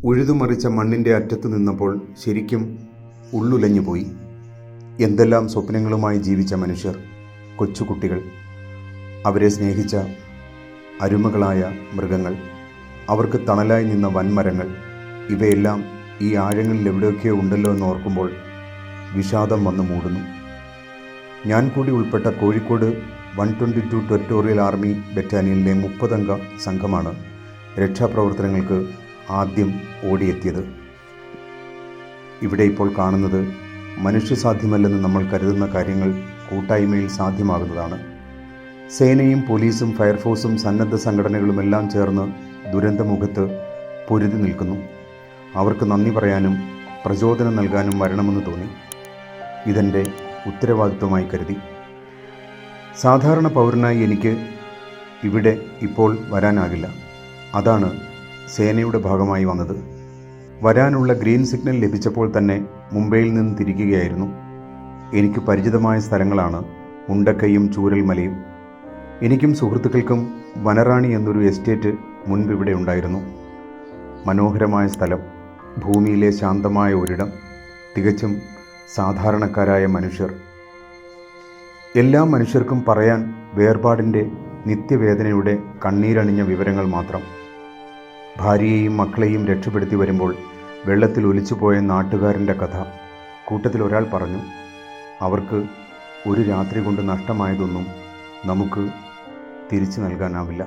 ഉഴുതുമറിച്ച മണ്ണിൻ്റെ അറ്റത്ത് നിന്നപ്പോൾ ശരിക്കും ഉള്ളുലഞ്ഞുപോയി. എന്തെല്ലാം സ്വപ്നങ്ങളുമായി ജീവിച്ച മനുഷ്യർ, കൊച്ചുകുട്ടികൾ, അവരെ സ്നേഹിച്ച അരുമകളായ മൃഗങ്ങൾ, അവർക്ക് തണലായി നിന്ന വൻമരങ്ങൾ, ഇവയെല്ലാം ഈ ആഴങ്ങളിൽ എവിടെയൊക്കെയോ ഉണ്ടല്ലോ എന്നോർക്കുമ്പോൾ വിഷാദം വന്നു മൂടുന്നു. ഞാൻ കൂടി ഉൾപ്പെട്ട കോഴിക്കോട് 122 ടെറിട്ടോറിയൽ ആർമി ബറ്റാലിയനിലെ 30 അംഗ സംഘമാണ് രക്ഷാപ്രവർത്തനങ്ങൾക്ക് ആദ്യം ഓടിയെത്തിയത്. ഇവിടെ ഇപ്പോൾ കാണുന്നത് മനുഷ്യസാധ്യമല്ലെന്ന് നമ്മൾ കരുതുന്ന കാര്യങ്ങൾ കൂട്ടായ്മയിൽ സാധ്യമാകുന്നതാണ്. സേനയും പോലീസും ഫയർഫോഴ്സും സന്നദ്ധ സംഘടനകളുമെല്ലാം ചേർന്ന് ദുരന്തമുഖത്ത് പൊരുതി നിൽക്കുന്നു. അവർക്ക് നന്ദി പറയാനും പ്രചോദനം നൽകാനും വരണമെന്ന് തോന്നി. ഇതെൻ്റെ ഉത്തരവാദിത്വമായി കരുതി. സാധാരണ പൗരനായി എനിക്ക് ഇവിടെ ഇപ്പോൾ വരാനാകില്ല. അതാണ് സേനയുടെ ഭാഗമായി വന്നത്. വരാനുള്ള ഗ്രീൻ സിഗ്നൽ ലഭിച്ചപ്പോൾ തന്നെ മുംബൈയിൽ നിന്ന് തിരിക്കുകയായിരുന്നു. എനിക്ക് പരിചിതമായ സ്ഥലങ്ങളാണ് മുണ്ടക്കയും ചൂരൽമലയും. എനിക്കും സുഹൃത്തുക്കൾക്കും വനറാണി എന്നൊരു എസ്റ്റേറ്റ് മുൻപ് ഇവിടെ ഉണ്ടായിരുന്നു. മനോഹരമായ സ്ഥലം, ഭൂമിയിലെ ശാന്തമായ ഒരിടം, തികച്ചും സാധാരണക്കാരായ മനുഷ്യർ. എല്ലാ മനുഷ്യർക്കും പറയാൻ വേർപാടിൻ്റെ നിത്യവേദനയുടെ കണ്ണീരണിഞ്ഞ വിവരങ്ങൾ മാത്രം. ഭാര്യയെയും മക്കളെയും രക്ഷപ്പെടുത്തി വരുമ്പോൾ വെള്ളത്തിൽ ഒലിച്ചുപോയ നാട്ടുകാരൻ്റെ കഥ. കൂട്ടത്തിൽ ഒരാൾ പറഞ്ഞു, അവർക്ക് ഒരു രാത്രി കൊണ്ട് നഷ്ടമായതൊന്നും നമുക്ക് തിരിച്ചു നൽകാനാവില്ല.